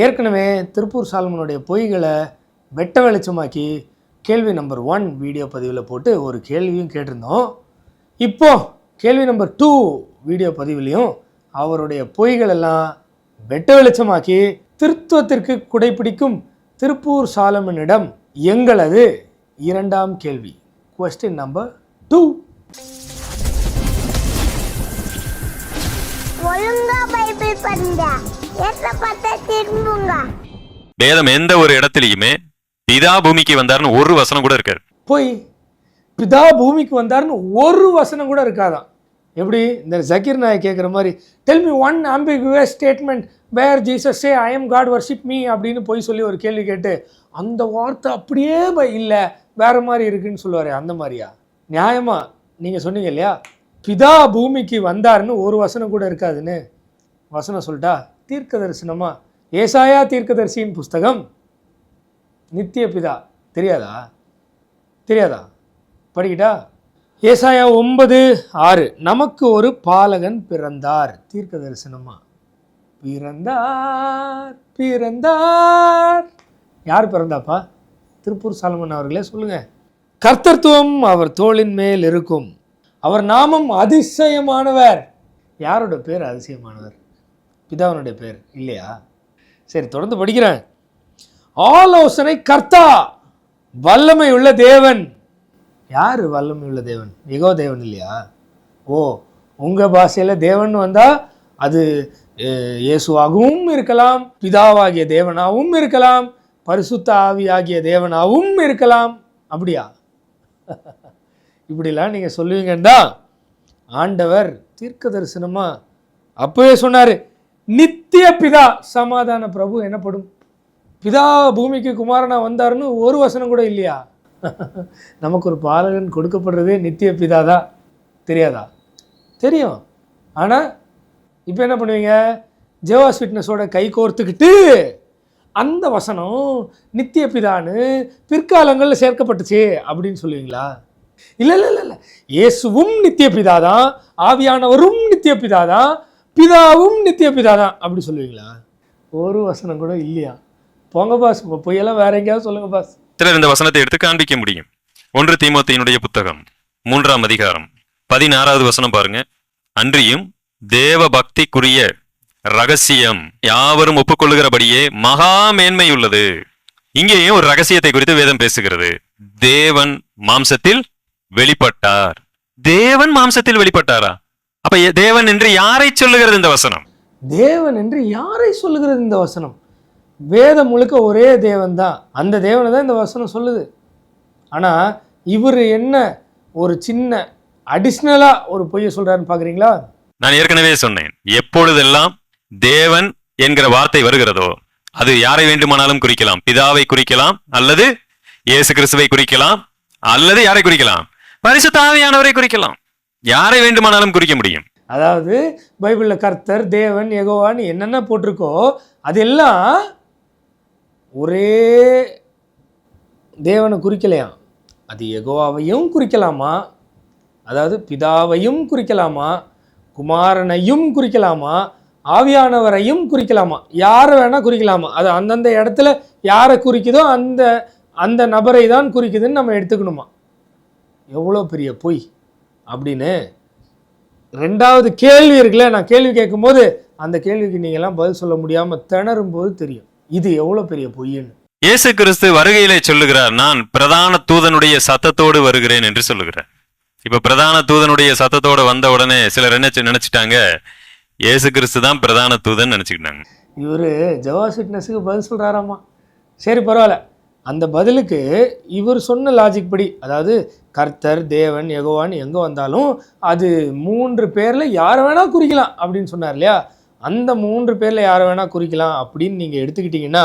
ஏற்கனவே திருப்பூர் சாலமனுடைய பொய்களை வெட்ட வெளிச்சமாக்கி கேள்வி நம்பர் 1 வீடியோ பதிவில் போட்டு ஒரு கேள்வியும் கேட்டிருந்தோம். இப்போ கேள்வி நம்பர் 2 வீடியோ பதிவுலையும் அவருடைய பொய்களெல்லாம் வெட்ட வெளிச்சமாக்கி திருத்துவத்திற்கு குடைப்பிடிக்கும் திருப்பூர் சாலமனிடம் எங்களது 2ஆம் கேள்வி, கொஸ்டின் நம்பர் 2. வேதம் எந்த ஒரு இடத்துலயுமே பிதா பூமிக்கு வந்தாருன்னு ஒரு வசனம் கூட இருக்காரு. போய் பிதா பூமிக்கு வந்தாருன்னு ஒரு வசனம் கூட இருக்காதான். எப்படி இந்த ஜக்கீர் நாயக் கேட்குற மாதிரி tell me one ambiguous statement where Jesus say I am God worship me அப்படின்னு போய் சொல்லி ஒரு கேள்வி கேட்டு அந்த வார்த்தை அப்படியே இல்லை வேற மாதிரி இருக்குன்னு சொல்லுவார். அந்த மாதிரியா? நியாயமா நீங்கள் சொன்னீங்க இல்லையா, பிதா பூமிக்கு வந்தாருன்னு ஒரு வசனம் கூட இருக்காதுன்னு வசனம் சொல்லிட்டா தீர்க்க தரிசனமா ஏசாயா தீர்க்கதரிசியின் புஸ்தகம் நித்திய பிதா தெரியாதா? படிக்கிட்டா ஏசாயா 9:6 நமக்கு ஒரு பாலகன் பிறந்தார். தீர்க்க தரிசனமா பிறந்தார். யார் பிறந்தாப்பா? திருப்பூர் சாலமன் அவர்களே சொல்லுங்க. கர்த்தத்துவம் அவர் தோளின் மேல் இருக்கும், அவர் நாமம் அதிசயமானவர். யாரோட பேர் அதிசயமானவர்? பிதாவனுடைய பேர் இல்லையா? சரி, தொடர்ந்து படிக்கிறேன். ஆலோசனை கர்த்தா, வல்லமை உள்ள தேவன். யார் வல்லமை உள்ள தேவன்? யெகோவா தேவன் இல்லையா? ஓ, உங்கள் பாஷையில் தேவன் வந்தால் அது இயேசுவாகவும் இருக்கலாம், பிதாவாகிய தேவனாகவும் இருக்கலாம், பரிசுத்த ஆவியாகிய தேவனாகவும் இருக்கலாம். அப்படியா? இப்படிலாம் நீங்கள் சொல்லுவீங்கன்னா ஆண்டவர் தீர்க்க தரிசனமா அப்பவே சொன்னார், நித்திய பிதா சமாதான பிரபு எனப்படும். பிதா பூமிக்கு குமாரனா வந்தாருன்னு ஒரு வசனம் கூட இல்லையா? நமக்கு ஒரு பாலகன் கொடுக்கப்படுறதே நித்திய பிதா தான். தெரியாதா? தெரியும். ஆனால் இப்போ என்ன பண்ணுவீங்க? ஜெவாஸ் விட்னஸோட கை கோர்த்துக்கிட்டு அந்த வசனம் நித்திய பிதான்னு பிற்காலங்களில் சேர்க்கப்பட்டுச்சு அப்படின்னு சொல்லுவீங்களா? இல்லை, இயேசுவும் நித்திய பிதா தான், ஆவியானவரும் நித்திய பிதா தான், பிதாவும் நித்திய பிதா தான் அப்படி சொல்லுவீங்களா? ஒரு வசனம் கூட இல்லையா? போங்க பாஸ், பொய்யெல்லாம் வேற எங்கேயாவது சொல்லுங்க பாஸ். சிலர் இந்த வசனத்தை எடுத்து காண்பிக்க முடியும். 1 தீமோத்தேயுடைய புத்தகம் 3ஆம் அதிகாரம் 16வது வசனம் பாருங்க. அன்றியும் தேவ பக்திக்குரிய ரகசியம் யாவரும் ஒப்புக்கொள்ளுகிறபடியே மகா மேன்மை உள்ளது. இங்கேயும் ஒரு ரகசியத்தை குறித்து வேதம் பேசுகிறது. தேவன் மாம்சத்தில் வெளிப்பட்டார். தேவன் மாம்சத்தில் வெளிப்பட்டாரா? அப்ப தேவன் என்று யாரை சொல்லுகிறது இந்த வசனம்? தேவன் என்று யாரை சொல்லுகிறது இந்த வசனம்? வேதம் முழுக்க ஒரே தேவன் தான். அந்த தேவனை தான் இந்த வசனம் சொல்லுது. ஆனால் இவர் என்ன ஒரு சின்ன அடிஷ்னலாக ஒரு பொய்யை சொல்கிறாருன்னு பார்க்குறீங்களா? நான் ஏற்கனவே சொன்னேன், எப்பொழுதெல்லாம் தேவன் என்கிற வார்த்தை வருகிறதோ அது யாரை வேண்டுமானாலும் குறிக்கலாம். பிதாவை குறிக்கலாம், அல்லது இயேசு கிறிஸ்துவை குறிக்கலாம், அல்லது யாரை குறிக்கலாம்? பரிசுத்த ஆவியானவரை குறிக்கலாம். யாரை வேண்டுமானாலும் குறிக்க முடியும். அதாவது பைபிளில் கர்த்தர், தேவன், யெகோவான்னு என்னென்ன போட்டிருக்கோ அதெல்லாம் ஒரே தேவனை குறிக்கலையாம். அது யெகோவாவையும் குறிக்கலாமா, அதாவது பிதாவையும் குறிக்கலாமா, குமாரனையும் குறிக்கலாமா, ஆவியானவரையும் குறிக்கலாமா, யாரை வேணால் குறிக்கலாமா. அது அந்தந்த இடத்துல யாரை குறிக்குதோ அந்த அந்த நபரை தான் குறிக்குதுன்னு நம்ம எடுத்துக்கணுமா? எவ்வளோ பெரிய பொய் அப்படின்னு 2வது கேள்வி இருக்குல்ல, நான் கேள்வி கேட்கும்போது அந்த கேள்விக்கு நீங்கள்லாம் பதில் சொல்ல முடியாமல் திணறும் போது தெரியும் இது எவ்வளோ பெரிய பொய்ன்னு. இயேசு கிறிஸ்து வருகையிலே சொல்லுகிறார், நான் பிரதான தூதனுடைய சத்தத்தோடு வருகிறேன் என்று சொல்லுகிறார். இப்ப பிரதான தூதனுடைய சத்தத்தோடு வந்த உடனே சிலர் என்ன நினைச்சிட்டாங்க? இயேசு கிறிஸ்து தான் பிரதான தூதன் நினைச்சுக்கிட்டாங்க. இவர் ஜெவாஸ் விட்னஸுக்கு பதில் சொல்கிறாராமா. சரி, பரவாயில்ல. அந்த பதிலுக்கு இவர் சொன்ன லாஜிக் படி, அதாவது கர்த்தர், தேவன், யெகோவான்னு எங்கே வந்தாலும் அது 3 பேரில் யாரை வேணால் குறிக்கலாம் அப்படின்னு சொன்னார் இல்லையா? அந்த 3 பேரில் யாரை வேணால் குறிக்கலாம் அப்படின்னு நீங்கள் எடுத்துக்கிட்டிங்கன்னா,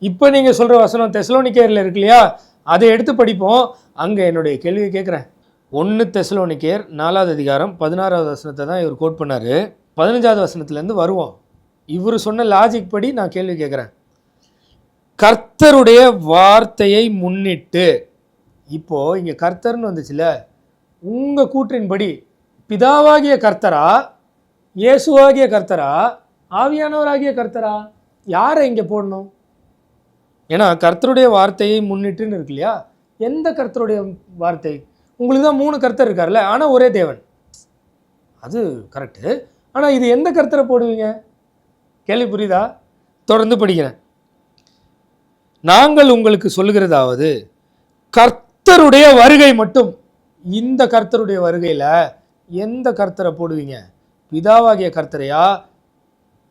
இப்போ நீங்கள் சொல்கிற வசனம் தெசலோனிக்கேயரில் இருக்கு இல்லையா, அதை எடுத்து படிப்போம். அங்கே என்னுடைய கேள்வி கேட்குறேன். 1 தெசலோனிக்கேயர் 4வது அதிகாரம் 16வது வசனத்தை தான் இவர் கோட் பண்ணார். 15வது வசனத்துலேருந்து வருவோம். இவர் சொன்ன லாஜிக் படி நான் கேள்வி கேட்குறேன். கர்த்தருடைய வார்த்தையை முன்னிட்டு, இப்போ இங்கே கர்த்தர்னு வந்துச்சுல, உங்கள் கூற்றின்படி பிதாவாகிய கர்த்தரா, இயேசுவாகிய கர்த்தரா, ஆவியானவராகிய கர்த்தரா? யாரை இங்கே போடணும்? ஏன்னா கர்த்தருடைய வார்த்தையை முன்னிட்டுன்னு இருக்கு இல்லையா? எந்த கர்த்தருடைய வார்த்தை? உங்களுக்கு தான் 3 கர்த்தர் இருக்கார்ல, ஆனால் ஒரே தேவன், அது கரெக்டு. ஆனால் இது எந்த கர்த்தரை போடுவீங்க? கேள்வி புரியுதா? தொடர்ந்து படிக்கிறேன். நாங்கள் உங்களுக்கு சொல்லுகிறதாவது, கர்த்தருடைய வருகை மட்டும். இந்த கர்த்தருடைய வருகையில் எந்த கர்த்தரை போடுவீங்க? பிதாவாகிய கர்த்தரையா?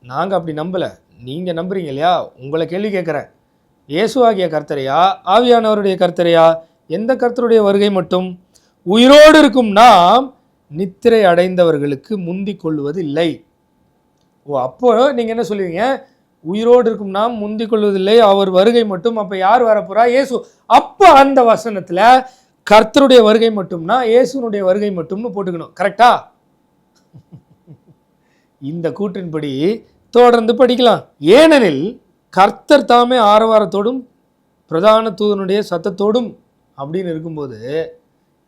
நாங்கள் அப்படி நம்பலை, நீங்கள் நம்புறீங்க இல்லையா? உங்களை கேள்வி கேட்குறேன். இயேசுவாகிய கர்த்தரையா, ஆவியானவருடைய கர்த்தரையா? எந்த கர்த்தருடைய வருகை மட்டும்? உயிரோடு இருக்கும் நாம் நித்திரை அடைந்தவர்களுக்கு முந்திக் கொள்வது இல்லை. ஓ, அப்போ நீங்கள் என்ன சொல்லுவீங்க? உயிரோடு இருக்கும் நாம் முந்திக் கொள்வதில்லை, அவர் வருகை மட்டும். அப்போ யார் வரப்போறா? இயேசு. அப்போ அந்த வசனத்தில் கர்த்தருடைய வருகை மட்டும்னா இயேசுனுடைய வருகை மட்டும்னு போட்டுக்கணும். கரெக்டா? இந்த கூற்றின்படி தொடர்ந்து படிக்கலாம். ஏனெனில் கர்த்தர் தாமே ஆரவாரத்தோடும் பிரதான தூதனுடைய சத்தத்தோடும் அப்படின்னு இருக்கும்போது,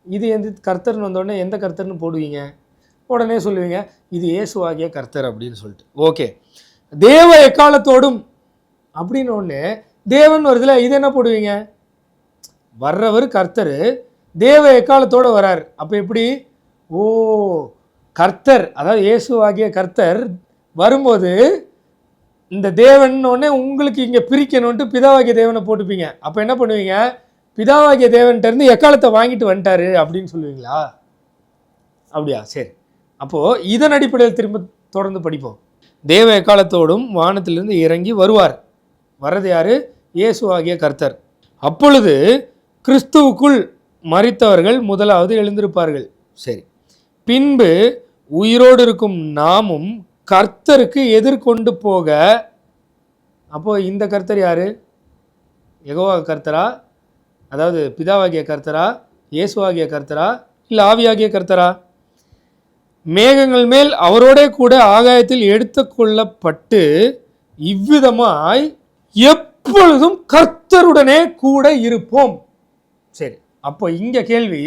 இது எந்த கர்த்தர்னு வந்தோடனே எந்த கர்த்தர்னு போடுவீங்க? உடனே சொல்லுவீங்க இது இயேசுவாகிய கர்த்தர் அப்படின்னு சொல்லிட்டு. ஓகே, தேவ எக்காலத்தோடும் அப்படின்னு ஒன்று தேவன் வருதுல, இது என்ன போடுவீங்க? வர்றவர் கர்த்தர், தேவ எக்காலத்தோடு வரார். அப்போ எப்படி? ஓ, கர்த்தர் அதாவது இயேசுவாகிய கர்த்தர் வரும்போது இந்த தேவன் ஒன்னே உங்களுக்கு இங்கே பிரிக்கணும்ட்டு பிதாவாகிய தேவனை போட்டுப்பீங்க. அப்போ என்ன பண்ணுவீங்க? பிதாவாகிய தேவன்கிட்ட இருந்து எக்காலத்தை வாங்கிட்டு வந்துட்டாரு அப்படின்னு சொல்லுவீங்களா? அப்படியா? சரி, அப்போது இதன் அடிப்படையில் திரும்ப தொடர்ந்து படிப்போம். தேவ எக்காலத்தோடும் வானத்திலிருந்து இறங்கி வருவார். வர்றது யாரு? இயேசுவாகிய கர்த்தர். அப்பொழுது கிறிஸ்துவுக்குள் மரித்தவர்கள் முதலாவது எழுந்திருப்பார்கள். சரி, பின்பு உயிரோடு இருக்கும் நாமும் கர்த்தருக்கு எதிர்கொண்டு போக. அப்போ இந்த கர்த்தர் யாரு? யெகோவா கர்த்தரா? அதாவது பிதாவாகிய கர்த்தரா, இயேசுவாகிய கர்த்தரா, இல்லை ஆவியாகிய கர்த்தரா? மேகங்கள் மேல் அவரோட கூட ஆகாயத்தில் எடுத்து கொள்ளப்பட்டு இவ்விதமாய் எப்பொழுதும் கர்த்தருடனே கூட இருப்போம். சரி, அப்போ இங்க கேள்வி,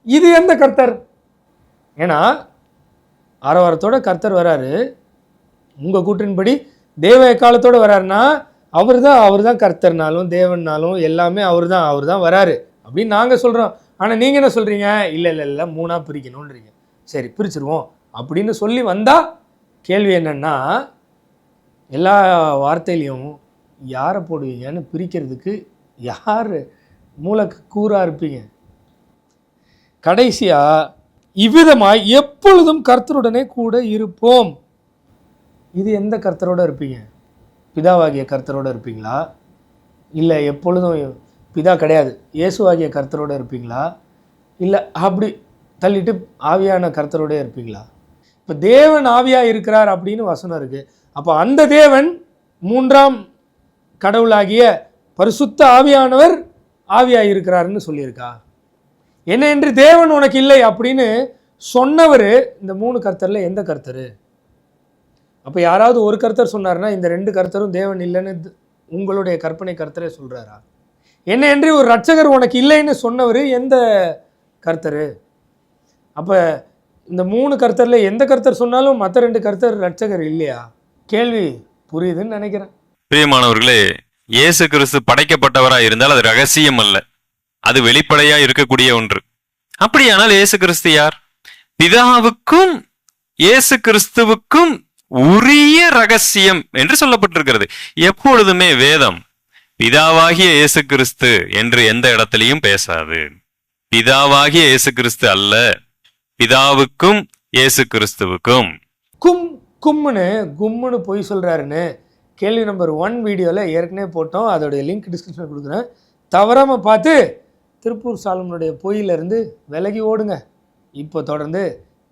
இது எந்த கர்த்தர்? ஏன்னா ஆரவாரத்தோட கர்த்தர் வராரு. உங்கள் கூற்றின்படி தேவ எக்காலத்தோடு வராருன்னா அவர் தான் கர்த்தர்னாலும் தேவன்னாலும் எல்லாமே அவர் தான் வராரு அப்படின்னு நாங்கள் சொல்கிறோம். ஆனால் நீங்கள் என்ன சொல்கிறீங்க? இல்லை 3ஆக பிரிக்கணுன்றீங்க. சரி, பிரிச்சுருவோம் அப்படின்னு சொல்லி வந்தால் கேள்வி என்னன்னா, எல்லா வார்த்தையிலையும் யாரை போடுவீங்கன்னு பிரிக்கிறதுக்கு யார் மூலக்கூறாக இருப்பீங்க? கடைசியாக இவ்விதமாய் எப்பொழுதும் கர்த்தருடனே கூட இருப்போம். இது எந்த கர்த்தரோடு இருப்பீங்க? பிதாவாகிய கர்த்தரோடு இருப்பீங்களா? இல்லை எப்பொழுதும் பிதா கிடையாது இயேசுவாகிய கர்த்தரோடு இருப்பீங்களா? இல்லை அப்படி தள்ளிட்டு ஆவியான கர்த்தரோட இருப்பீங்களா? இப்போ தேவன் ஆவியாக இருக்கிறார் அப்படின்னு வசனம் இருக்குது. அப்போ அந்த தேவன் 3ஆம் கடவுளாகிய பரிசுத்த ஆவியானவர் ஆவியாக இருக்கிறாருன்னு சொல்லியிருக்கா? என்ன என்று தேவன் உனக்கு இல்லை அப்படின்னு சொன்னவர் இந்த 3 கர்த்தரில் எந்த கர்த்தர்? அப்போ யாராவது ஒரு கர்த்தர் சொன்னார்னா இந்த 2 கர்த்தரும் தேவன் இல்லைன்னு உங்களுடைய கற்பனை கர்த்தரே சொல்கிறாரா? என்ன என்று ஒரு ரட்சகர் உனக்கு இல்லைன்னு சொன்னவர் எந்த கர்த்தர்? அப்போ இந்த 3 கர்த்தரில் எந்த கர்த்தர் சொன்னாலும் மற்ற 2 கர்த்தர் ரட்சகர் இல்லையா? கேள்வி புரியுதுன்னு நினைக்கிறேன். பிரியமானவர்களே, இயேசு கிறிஸ்து படைக்கப்பட்டவராக இருந்தால் அது ரகசியம் அல்ல, அது வெளிப்படையா இருக்கக்கூடிய ஒன்று. அப்படியானால் இயேசு கிறிஸ்து யார்? பிதாவுக்கும் இயேசு கிறிஸ்துவுக்கும் உரிய ரகசியம் என்று சொல்லப்பட்டிருக்கிறது. எப்பொழுதுமே வேதம் பிதாவாகிய இயேசு கிறிஸ்து என்று எந்த இடத்திலையும் பேசாது. பிதாவாகிய இயேசு கிறிஸ்து அல்ல, பிதாவுக்கும் இயேசு கிறிஸ்துவுக்கும். கும்முன்னு பொய் சொல்றாருன்னு கேள்வி நம்பர் 1 வீடியோவில் ஏற்கனவே போட்டோம். அதோடைய லிங்க் டிஸ்கிரிப்ஷனில் கொடுக்குறேன். தவறாமல் பார்த்து திருப்பூர் சாலமனுடைய பொய்யிலிருந்து விலகி ஓடுங்க. இப்போ தொடர்ந்து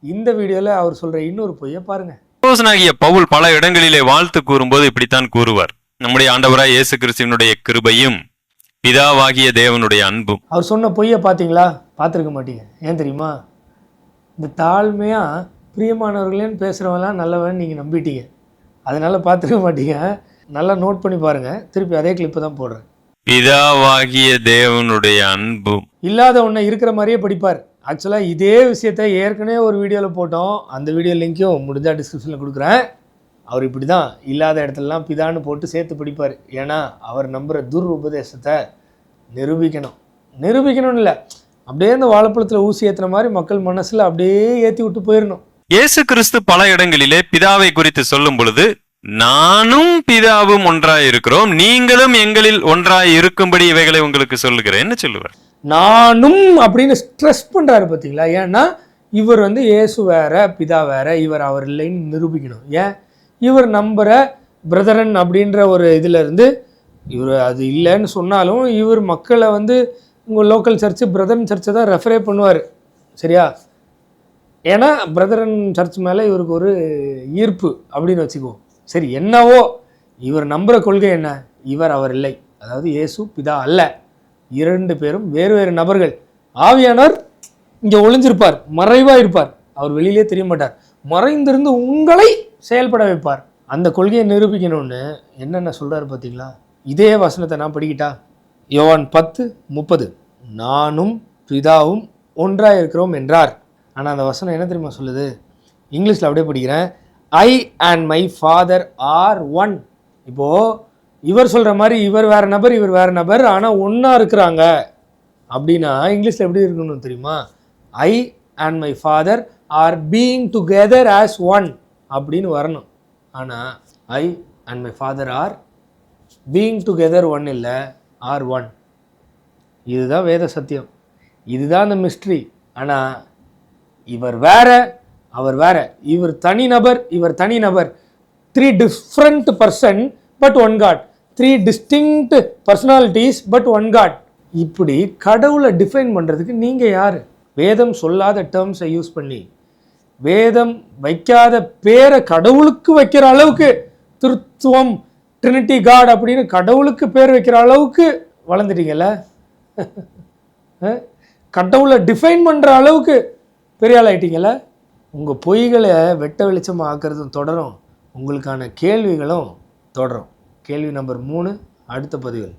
இந்த வீடியோவில் அவர் சொல்கிற இன்னொரு பொய்யை பாருங்கள். அப்போஸ்தலனாகிய பவுல் பல இடங்களிலே வாழ்த்து கூறும்போது இப்படித்தான் கூறுவார்: நம்முடைய ஆண்டவராய் இயேசு கிறிஸ்துவினுடைய கிருபையும் பிதாவாகிய தேவனுடைய அன்பும். அவர் சொன்ன பொய்யை பார்த்தீங்களா? பார்த்துருக்க மாட்டீங்க. ஏன் தெரியுமா? இந்த தாழ்மையாக பிரியமானவர்களேன்னு பேசுகிறவங்களாம் நல்லவன் நீங்கள் நம்பிட்டீங்க, அதனால் பார்த்துருக்க மாட்டீங்க. நல்லா நோட் பண்ணி பாருங்கள். திருப்பி அதே கிளிப்பு தான் போடுறேன். பிதாவாகிய தேவனுடைய அன்பும். இல்லாத ஒன்றை இருக்கிற மாதிரியே படிப்பார். ஆக்சுவலாக இதே விஷயத்தை ஏற்கனவே ஒரு வீடியோவில் போட்டோம். அந்த வீடியோ லிங்க்கையும் முடிஞ்சால் டிஸ்கிரிப்ஷனில் கொடுக்குறேன். அவர் இப்படி தான் இல்லாத இடத்துலலாம் பிதான்னு போட்டு சேர்த்து பிடிப்பார். ஏன்னா அவர் நம்புகிற துர் உபதேசத்தை நிரூபிக்கணும்னு இல்லை, அப்படியே இந்த வாழைப்பழத்தில் ஊசி ஏற்றுன மாதிரி மக்கள் மனசில் அப்படியே ஏற்றி விட்டு போயிடணும். இயேசு கிறிஸ்து பல இடங்களிலே பிதாவை குறித்து சொல்லும் பொழுது, நானும் பிதாவும் ஒன்றாய் இருக்கிறோம், நீங்களும் எங்களில் ஒன்றாய் இருக்கும்படி இவைகளை உங்களுக்கு சொல்லுகிறேன்னு சொல்லுவார். நானும் அப்படின்னு ஸ்ட்ரெஸ் பண்ணுறாரு பார்த்தீங்களா? ஏன்னா இவர் இயேசு வேற பிதா வேற, இவர் அவர் இல்லைன்னு நிரூபிக்கணும். ஏன் இவர் நம்புகிற பிரதரன் அப்படின்ற ஒரு இதில் இருந்து இவர் அது இல்லைன்னு சொன்னாலும் இவர் மக்களை உங்கள் லோக்கல் சர்ச்சு பிரதரன் சர்ச்சை தான் ரெஃபரே பண்ணுவார். சரியா? ஏன்னா பிரதரன் சர்ச் மேலே இவருக்கு ஒரு ஈர்ப்பு அப்படின்னு வச்சுக்குவோம். சரி, என்னவோ இவர் நம்புகிற கொள்கை என்ன? இவர் அவர் இல்லை, அதாவது இயேசு பிதா அல்ல, 2 பேரும் வேறு வேறு நபர்கள். ஆவியானவர் இங்கே ஒளிஞ்சிருப்பார், மறைவாக இருப்பார், அவர் வெளியிலே தெரிய மாட்டார், மறைந்திருந்து உங்களை செயல்பட வைப்பார். அந்த கொள்கையை நிரூபிக்கணும்னு என்னென்ன சொல்கிறாரு பார்த்தீங்களா? இதே வசனத்தை நான் படிக்கிட்டா? யோவான் 10:30, நானும் பிதாவும் ஒன்றாக இருக்கிறோம் என்றார். ஆனால் அந்த வசனம் என்ன தெரியுமா சொல்லுது? இங்கிலீஷில் அப்படியே படிக்கிறேன், I and my father are one. இப்போது இவர் சொல்கிற மாதிரி இவர் வேறு நபர் இவர் வேறு நபர், ஆனால் ஒன்றா இருக்கிறாங்க அப்படின்னா இங்கிலீஷில் எப்படி இருக்கணும்னு தெரியுமா? I and my father are being together as one அப்படின்னு வரணும். ஆனால் I and my father are being together one இல்லை, ஆர் ஒன். இதுதான் வேத சத்தியம், இதுதான் அந்த மிஸ்ட்ரி. ஆனால் இவர் வேற அவர் வேற, இவர் தனி நபர் இவர் தனி நபர், 3 different person but one God, 3 distinct personalities but one God. இப்படி கடவுளை டிஃபைன் பண்ணுறதுக்கு நீங்கள் யார்? வேதம் சொல்லாத டேர்ம்ஸை யூஸ் பண்ணி, வேதம் வைக்காத பேரை கடவுளுக்கு வைக்கிற அளவுக்கு, திருத்துவம் ட்ரினிட்டி காட் அப்படின்னு கடவுளுக்கு பேர் வைக்கிற அளவுக்கு வளர்ந்துட்டீங்கல்ல. கடவுளை டிஃபைன் பண்ணுற அளவுக்கு பெரிய ஆள் ஆகிட்டீங்கல்ல. உங்கள் பொய்களை வெட்ட வெளிச்சமாக ஆக்கிறதும் தொடரும், உங்களுக்கான கேள்விகளும் தொடரும். கேள்வி நம்பர் 3 அடுத்த பதிவில்.